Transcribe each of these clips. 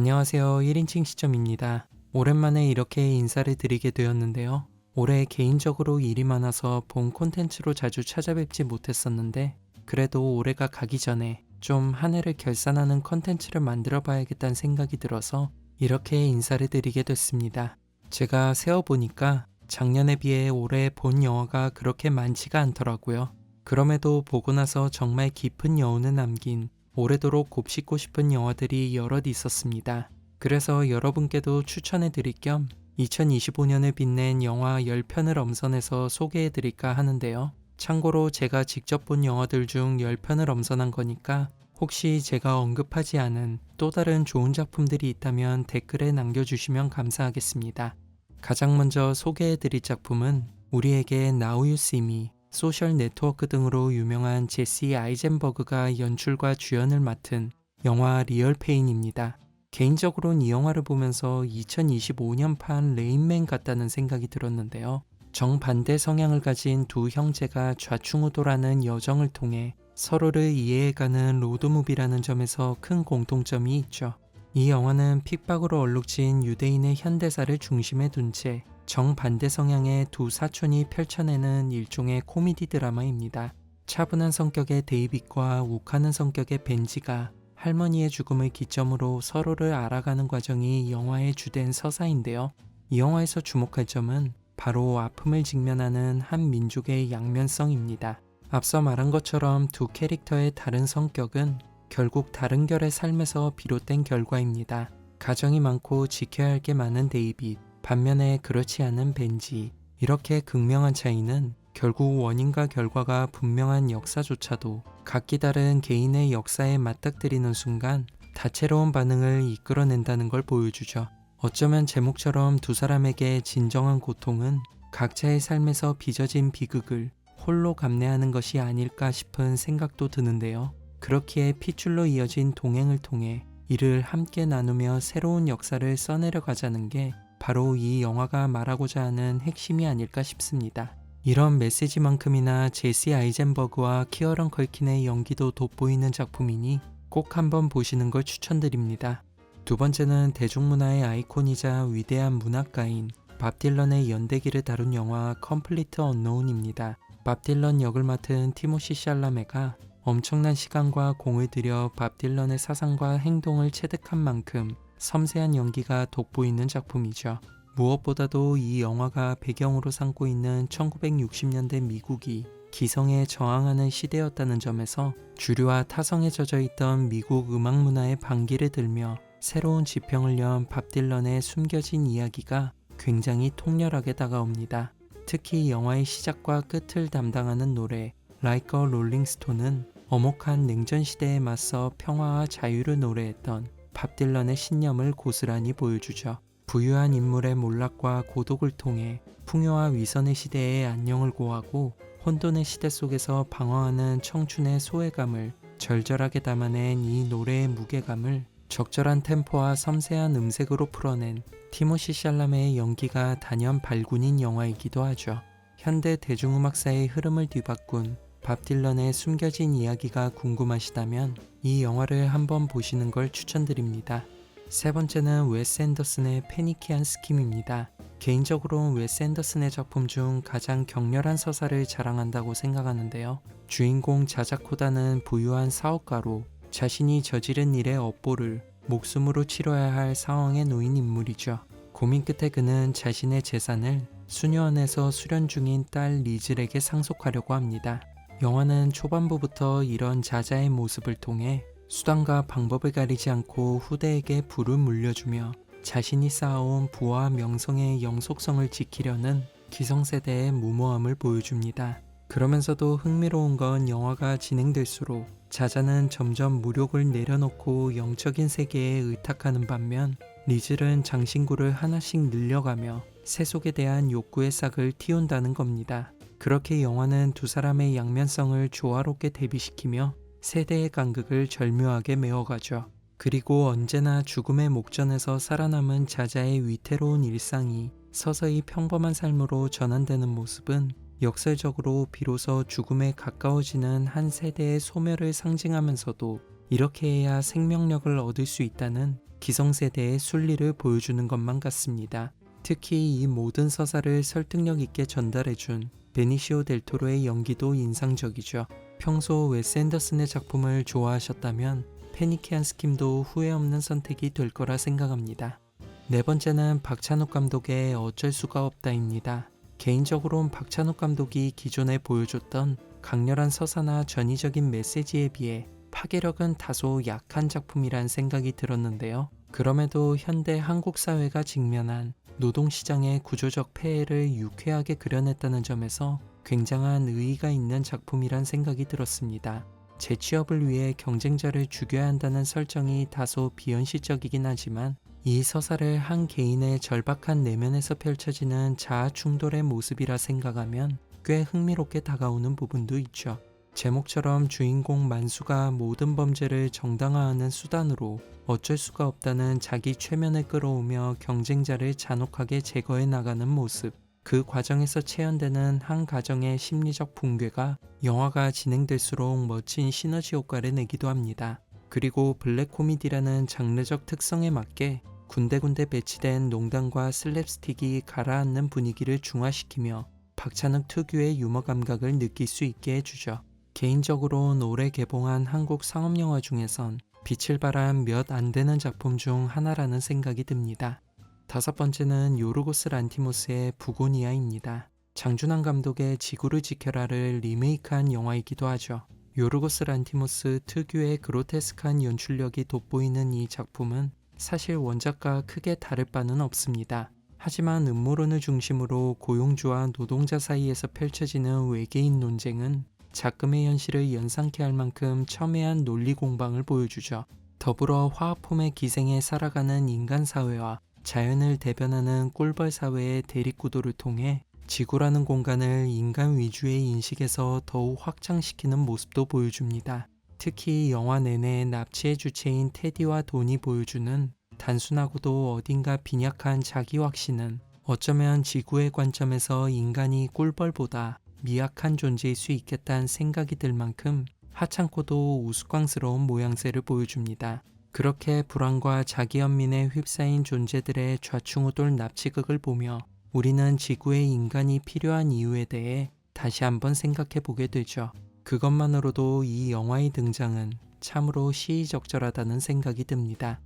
안녕하세요. 1인칭 시점입니다. 오랜만에 이렇게 인사를 드리게 되었는데요. 올해 개인적으로 일이 많아서 본 콘텐츠로 자주 찾아뵙지 못했었는데 그래도 올해가 가기 전에 좀 한 해를 결산하는 콘텐츠를 만들어 봐야겠다는 생각이 들어서 이렇게 인사를 드리게 됐습니다. 제가 세어보니까 작년에 비해 올해 본 영화가 그렇게 많지가 않더라고요. 그럼에도 보고 나서 정말 깊은 여운을 남긴 오래도록 곱씹고 싶은 영화들이 여럿 있었습니다. 그래서 여러분께도 추천해 드릴 겸 2025년을 빛낸 영화 10편을 엄선해서 소개해 드릴까 하는데요. 참고로 제가 직접 본 영화들 중 10편을 엄선한 거니까 혹시 제가 언급하지 않은 또 다른 좋은 작품들이 있다면 댓글에 남겨주시면 감사하겠습니다. 가장 먼저 소개해 드릴 작품은 우리에게 Now You See Me, 소셜 네트워크 등으로 유명한 제시 아이젠버그가 연출과 주연을 맡은 영화 리얼페인입니다. 개인적으로는 이 영화를 보면서 2025년판 레인맨 같다는 생각이 들었는데요. 정반대 성향을 가진 두 형제가 좌충우돌하는 여정을 통해 서로를 이해해가는 로드무비라는 점에서 큰 공통점이 있죠. 이 영화는 핍박으로 얼룩진 유대인의 현대사를 중심에 둔 채 정반대 성향의 두 사촌이 펼쳐내는 일종의 코미디 드라마입니다. 차분한 성격의 데이빗과 욱하는 성격의 벤지가 할머니의 죽음을 기점으로 서로를 알아가는 과정이 영화의 주된 서사인데요. 이 영화에서 주목할 점은 바로 아픔을 직면하는 한 민족의 양면성입니다. 앞서 말한 것처럼 두 캐릭터의 다른 성격은 결국 다른 결의 삶에서 비롯된 결과입니다. 가정이 많고 지켜야 할 게 많은 데이빗, 반면에 그렇지 않은 벤지. 이렇게 극명한 차이는 결국 원인과 결과가 분명한 역사조차도 각기 다른 개인의 역사에 맞닥뜨리는 순간 다채로운 반응을 이끌어낸다는 걸 보여주죠. 어쩌면 제목처럼 두 사람에게 진정한 고통은 각자의 삶에서 빚어진 비극을 홀로 감내하는 것이 아닐까 싶은 생각도 드는데요. 그렇기에 핏줄로 이어진 동행을 통해 이를 함께 나누며 새로운 역사를 써내려 가자는 게 바로 이 영화가 말하고자 하는 핵심이 아닐까 싶습니다. 이런 메시지만큼이나 제시 아이젠버그와 키어런 컬킨의 연기도 돋보이는 작품이니 꼭 한번 보시는 걸 추천드립니다. 두 번째는 대중문화의 아이콘이자 위대한 문학가인 밥 딜런의 연대기를 다룬 영화 컴플리트 언노운입니다. 밥 딜런 역을 맡은 티모시 샬라메가 엄청난 시간과 공을 들여 밥 딜런의 사상과 행동을 체득한 만큼 섬세한 연기가 돋보이는 작품이죠. 무엇보다도 이 영화가 배경으로 삼고 있는 1960년대 미국이 기성에 저항하는 시대였다는 점에서 주류와 타성에 젖어 있던 미국 음악 문화의 반기를 들며 새로운 지평을 연 밥 딜런의 숨겨진 이야기가 굉장히 통렬하게 다가옵니다. 특히 영화의 시작과 끝을 담당하는 노래 Like a Rolling Stone은 엄혹한 냉전 시대에 맞서 평화와 자유를 노래했던 밥 딜런의 신념을 고스란히 보여주죠. 부유한 인물의 몰락과 고독을 통해 풍요와 위선의 시대에 안녕을 고하고 혼돈의 시대 속에서 방황하는 청춘의 소외감을 절절하게 담아낸 이 노래의 무게감을 적절한 템포와 섬세한 음색으로 풀어낸 티모시 샬라메의 연기가 단연 발군인 영화이기도 하죠. 현대 대중음악사의 흐름을 뒤바꾼 밥 딜런의 숨겨진 이야기가 궁금하시다면 이 영화를 한번 보시는 걸 추천드립니다. 세 번째는 웨스 앤더슨의 패니키한 스킴입니다. 개인적으로는 웨스 앤더슨의 작품 중 가장 격렬한 서사를 자랑한다고 생각하는데요. 주인공 자자코다는 부유한 사업가로 자신이 저지른 일의 업보를 목숨으로 치러야 할 상황에 놓인 인물이죠. 고민 끝에 그는 자신의 재산을 수녀원에서 수련 중인 딸 리즐에게 상속하려고 합니다. 영화는 초반부부터 이런 자자의 모습을 통해 수단과 방법을 가리지 않고 후대에게 부를 물려주며 자신이 쌓아온 부와 명성의 영속성을 지키려는 기성세대의 무모함을 보여줍니다. 그러면서도 흥미로운 건 영화가 진행될수록 자자는 점점 무력을 내려놓고 영적인 세계에 의탁하는 반면 리즐은 장신구를 하나씩 늘려가며 세속에 대한 욕구의 싹을 틔운다는 겁니다. 그렇게 영화는 두 사람의 양면성을 조화롭게 대비시키며 세대의 간극을 절묘하게 메워가죠. 그리고 언제나 죽음의 목전에서 살아남은 자자의 위태로운 일상이 서서히 평범한 삶으로 전환되는 모습은 역설적으로 비로소 죽음에 가까워지는 한 세대의 소멸을 상징하면서도 이렇게 해야 생명력을 얻을 수 있다는 기성세대의 순리를 보여주는 것만 같습니다. 특히 이 모든 서사를 설득력 있게 전달해준 베니시오 델 토로의 연기도 인상적이죠. 평소 웨스 앤더슨의 작품을 좋아하셨다면 페니키안 스킴도 후회 없는 선택이 될 거라 생각합니다. 네 번째는 박찬욱 감독의 어쩔 수가 없다입니다. 개인적으로는 박찬욱 감독이 기존에 보여줬던 강렬한 서사나 전위적인 메시지에 비해 파괴력은 다소 약한 작품이란 생각이 들었는데요. 그럼에도 현대 한국 사회가 직면한 노동시장의 구조적 폐해를 유쾌하게 그려냈다는 점에서 굉장한 의의가 있는 작품이란 생각이 들었습니다. 재취업을 위해 경쟁자를 죽여야 한다는 설정이 다소 비현실적이긴 하지만 이 서사를 한 개인의 절박한 내면에서 펼쳐지는 자아 충돌의 모습이라 생각하면 꽤 흥미롭게 다가오는 부분도 있죠. 제목처럼 주인공 만수가 모든 범죄를 정당화하는 수단으로 어쩔 수가 없다는 자기 최면을 끌어오며 경쟁자를 잔혹하게 제거해 나가는 모습, 그 과정에서 체현되는 한 가정의 심리적 붕괴가 영화가 진행될수록 멋진 시너지 효과를 내기도 합니다. 그리고 블랙 코미디라는 장르적 특성에 맞게 군데군데 배치된 농담과 슬랩스틱이 가라앉는 분위기를 중화시키며 박찬욱 특유의 유머 감각을 느낄 수 있게 해주죠. 개인적으로는 올해 개봉한 한국 상업영화 중에선 빛을 발한 몇 안 되는 작품 중 하나라는 생각이 듭니다. 다섯 번째는 요르고스 란티모스의 부고니아입니다. 장준환 감독의 지구를 지켜라를 리메이크한 영화이기도 하죠. 요르고스 란티모스 특유의 그로테스크한 연출력이 돋보이는 이 작품은 사실 원작과 크게 다를 바는 없습니다. 하지만 음모론을 중심으로 고용주와 노동자 사이에서 펼쳐지는 외계인 논쟁은 작금의 현실을 연상케 할 만큼 첨예한 논리 공방을 보여주죠. 더불어 화학폼의 기생에 살아가는 인간 사회와 자연을 대변하는 꿀벌 사회의 대립구도를 통해 지구라는 공간을 인간 위주의 인식에서 더욱 확장시키는 모습도 보여줍니다. 특히 영화 내내 납치의 주체인 테디와 돈이 보여주는 단순하고도 어딘가 빈약한 자기 확신은 어쩌면 지구의 관점에서 인간이 꿀벌보다 미약한 존재일 수 있겠다는 생각이 들 만큼 하찮고도 우스꽝스러운 모양새를 보여줍니다. 그렇게 불안과 자기연민에 휩싸인 존재들의 좌충우돌 납치극을 보며 우리는 지구에 인간이 필요한 이유에 대해 다시 한번 생각해 보게 되죠. 그것만으로도 이 영화의 등장은 참으로 시의적절하다는 생각이 듭니다.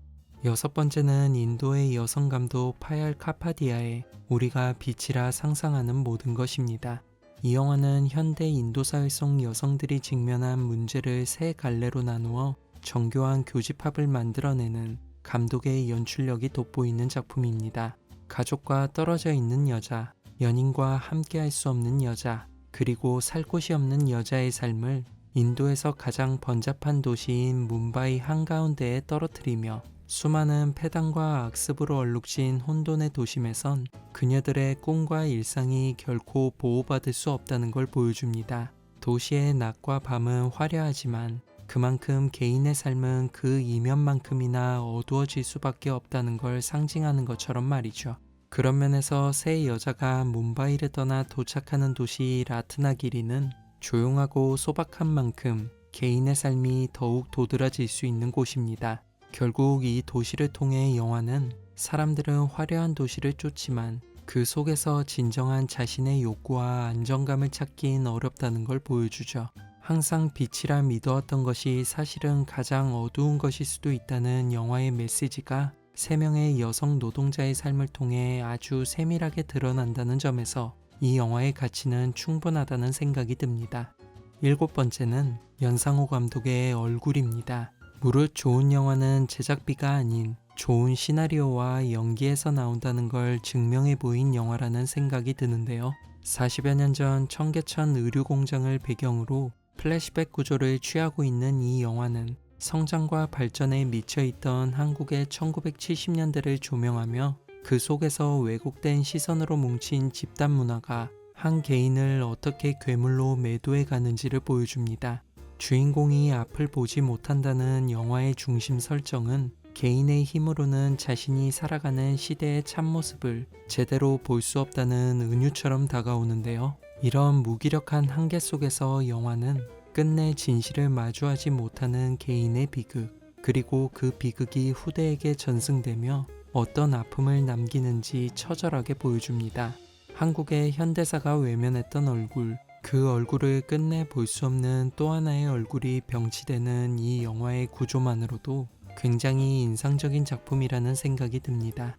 여섯 번째는 인도의 여성 감독 파얄 카파디아의 우리가 빛이라 상상하는 모든 것입니다. 이 영화는 현대 인도 사회 속 여성들이 직면한 문제를 세 갈래로 나누어 정교한 교집합을 만들어내는 감독의 연출력이 돋보이는 작품입니다. 가족과 떨어져 있는 여자, 연인과 함께할 수 없는 여자, 그리고 살 곳이 없는 여자의 삶을 인도에서 가장 번잡한 도시인 뭄바이 한가운데에 떨어뜨리며 수많은 패당과 악습으로 얼룩진 혼돈의 도심에선 그녀들의 꿈과 일상이 결코 보호받을 수 없다는 걸 보여줍니다. 도시의 낮과 밤은 화려하지만 그만큼 개인의 삶은 그 이면만큼이나 어두워질 수밖에 없다는 걸 상징하는 것처럼 말이죠. 그런 면에서 세 여자가 뭄바이를 떠나 도착하는 도시 라트나기리는 조용하고 소박한 만큼 개인의 삶이 더욱 도드라질 수 있는 곳입니다. 결국 이 도시를 통해 영화는 사람들은 화려한 도시를 쫓지만 그 속에서 진정한 자신의 욕구와 안정감을 찾긴 어렵다는 걸 보여주죠. 항상 빛이라 믿어왔던 것이 사실은 가장 어두운 것일 수도 있다는 영화의 메시지가 세 명의 여성 노동자의 삶을 통해 아주 세밀하게 드러난다는 점에서 이 영화의 가치는 충분하다는 생각이 듭니다. 일곱 번째는 연상호 감독의 얼굴입니다. 무릇 좋은 영화는 제작비가 아닌 좋은 시나리오와 연기에서 나온다는 걸 증명해 보인 영화라는 생각이 드는데요. 40여 년 전 청계천 의류공장을 배경으로 플래시백 구조를 취하고 있는 이 영화는 성장과 발전에 미쳐있던 한국의 1970년대를 조명하며 그 속에서 왜곡된 시선으로 뭉친 집단 문화가 한 개인을 어떻게 괴물로 매도해 가는지를 보여줍니다. 주인공이 앞을 보지 못한다는 영화의 중심 설정은 개인의 힘으로는 자신이 살아가는 시대의 참모습을 제대로 볼 수 없다는 은유처럼 다가오는데요. 이런 무기력한 한계 속에서 영화는 끝내 진실을 마주하지 못하는 개인의 비극, 그리고 그 비극이 후대에게 전승되며 어떤 아픔을 남기는지 처절하게 보여줍니다. 한국의 현대사가 외면했던 얼굴, 그 얼굴을 끝내 볼 수 없는 또 하나의 얼굴이 병치되는 이 영화의 구조만으로도 굉장히 인상적인 작품이라는 생각이 듭니다.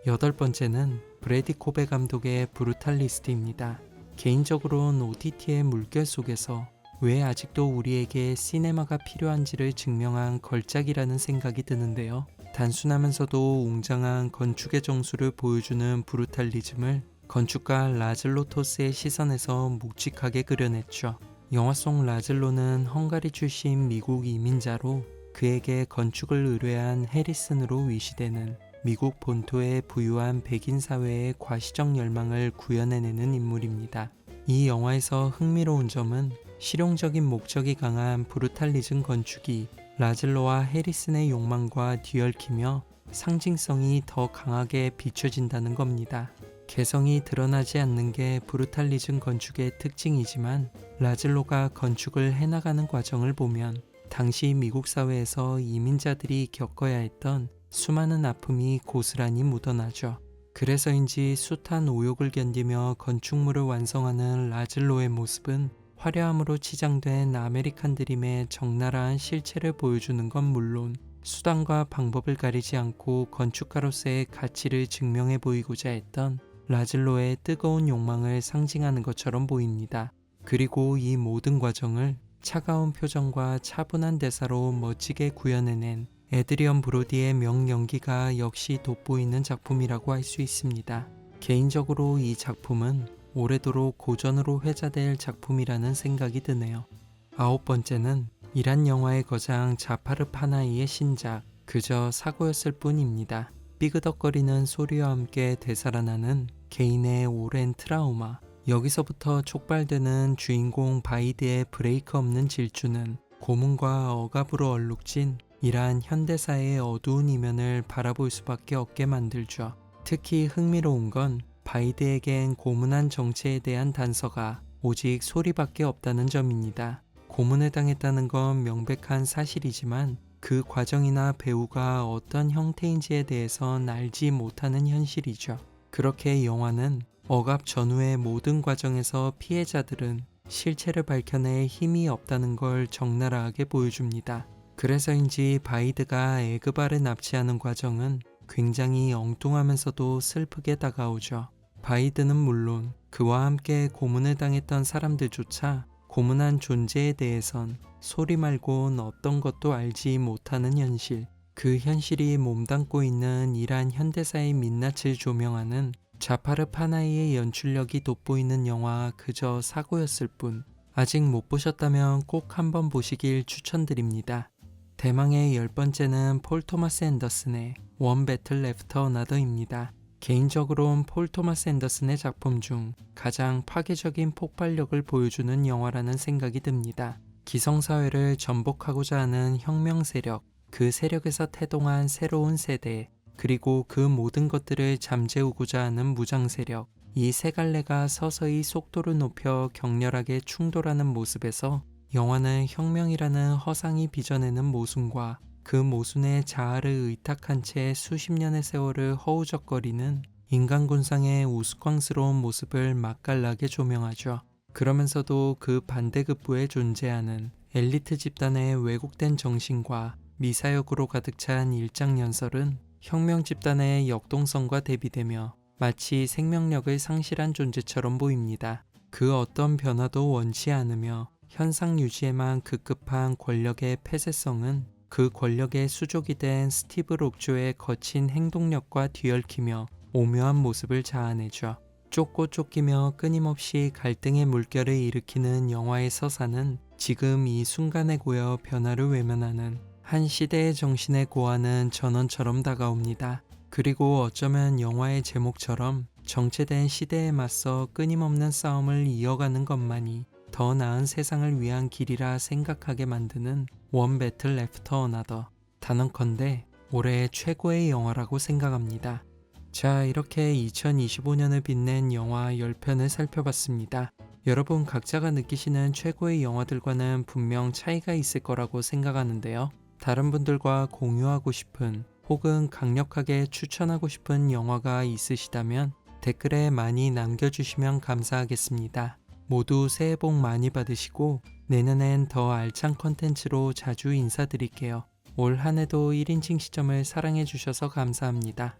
여덟 번째는 브래디 코베 감독의 브루탈리스트입니다. 개인적으로는 OTT의 물결 속에서 왜 아직도 우리에게 시네마가 필요한지를 증명한 걸작이라는 생각이 드는데요. 단순하면서도 웅장한 건축의 정수를 보여주는 브루탈리즘을 건축가 라즐로 토스의 시선에서 묵직하게 그려냈죠. 영화 속 라즐로는 헝가리 출신 미국 이민자로 그에게 건축을 의뢰한 해리슨으로 위시되는 미국 본토의 부유한 백인 사회의 과시적 열망을 구현해내는 인물입니다. 이 영화에서 흥미로운 점은 실용적인 목적이 강한 브루탈리즘 건축이 라즐로와 해리슨의 욕망과 뒤얽히며 상징성이 더 강하게 비춰진다는 겁니다. 개성이 드러나지 않는 게 브루탈리즘 건축의 특징이지만 라즐로가 건축을 해나가는 과정을 보면 당시 미국 사회에서 이민자들이 겪어야 했던 수많은 아픔이 고스란히 묻어나죠. 그래서인지 숱한 오욕을 견디며 건축물을 완성하는 라즐로의 모습은 화려함으로 치장된 아메리칸 드림의 적나라한 실체를 보여주는 건 물론 수단과 방법을 가리지 않고 건축가로서의 가치를 증명해 보이고자 했던 라즐로의 뜨거운 욕망을 상징하는 것처럼 보입니다. 그리고 이 모든 과정을 차가운 표정과 차분한 대사로 멋지게 구현해낸 에드리언 브로디의 명연기가 역시 돋보이는 작품이라고 할 수 있습니다. 개인적으로 이 작품은 오래도록 고전으로 회자될 작품이라는 생각이 드네요. 아홉 번째는 이란 영화의 거장 자파르 파나히의 신작 그저 사고였을 뿐입니다. 삐그덕거리는 소리와 함께 되살아나는 개인의 오랜 트라우마, 여기서부터 촉발되는 주인공 바이드의 브레이크 없는 질주는 고문과 억압으로 얼룩진 이러한 현대사의 어두운 이면을 바라볼 수밖에 없게 만들죠. 특히 흥미로운 건 바이드에겐 고문한 정체에 대한 단서가 오직 소리밖에 없다는 점입니다. 고문을 당했다는 건 명백한 사실이지만 그 과정이나 배우가 어떤 형태인지에 대해선 알지 못하는 현실이죠. 그렇게 영화는 억압 전후의 모든 과정에서 피해자들은 실체를 밝혀낼 힘이 없다는 걸 적나라하게 보여줍니다. 그래서인지 바이드가 에그바를 납치하는 과정은 굉장히 엉뚱하면서도 슬프게 다가오죠. 바이드는 물론 그와 함께 고문을 당했던 사람들조차 고문한 존재에 대해선 소리 말곤 어떤 것도 알지 못하는 현실, 그 현실이 몸담고 있는 이란 현대사의 민낯을 조명하는 자파르 파나히의 연출력이 돋보이는 영화 그저 사고였을 뿐, 아직 못 보셨다면 꼭 한번 보시길 추천드립니다. 대망의 열 번째는 폴 토마스 앤더슨의 원 배틀 애프터 어나더입니다. 개인적으로는 폴 토마스 앤더슨의 작품 중 가장 파괴적인 폭발력을 보여주는 영화라는 생각이 듭니다. 기성사회를 전복하고자 하는 혁명 세력, 그 세력에서 태동한 새로운 세대, 그리고 그 모든 것들을 잠재우고자 하는 무장 세력, 이 세 갈래가 서서히 속도를 높여 격렬하게 충돌하는 모습에서 영화는 혁명이라는 허상이 빚어내는 모순과 그 모순의 자아를 의탁한 채 수십 년의 세월을 허우적거리는 인간군상의 우스꽝스러운 모습을 맛깔나게 조명하죠. 그러면서도 그 반대급부에 존재하는 엘리트 집단의 왜곡된 정신과 미사역으로 가득 찬 일장연설은 혁명 집단의 역동성과 대비되며 마치 생명력을 상실한 존재처럼 보입니다. 그 어떤 변화도 원치 않으며 현상 유지에만 급급한 권력의 폐쇄성은 그 권력의 수족이 된 스티브 록조의 거친 행동력과 뒤얽히며 오묘한 모습을 자아내죠. 쫓고 쫓기며 끊임없이 갈등의 물결을 일으키는 영화의 서사는 지금 이 순간에 고여 변화를 외면하는 한 시대의 정신에 고하는 전원처럼 다가옵니다. 그리고 어쩌면 영화의 제목처럼 정체된 시대에 맞서 끊임없는 싸움을 이어가는 것만이 더 나은 세상을 위한 길이라 생각하게 만드는 원 배틀 애프터 어나더, 단언컨대 올해 최고의 영화라고 생각합니다. 자, 이렇게 2025년을 빛낸 영화 10편을 살펴봤습니다. 여러분 각자가 느끼시는 최고의 영화들과는 분명 차이가 있을 거라고 생각하는데요. 다른 분들과 공유하고 싶은 혹은 강력하게 추천하고 싶은 영화가 있으시다면 댓글에 많이 남겨주시면 감사하겠습니다. 모두 새해 복 많이 받으시고 내년엔 더 알찬 컨텐츠로 자주 인사드릴게요. 올 한해도 1인칭 시점을 사랑해주셔서 감사합니다.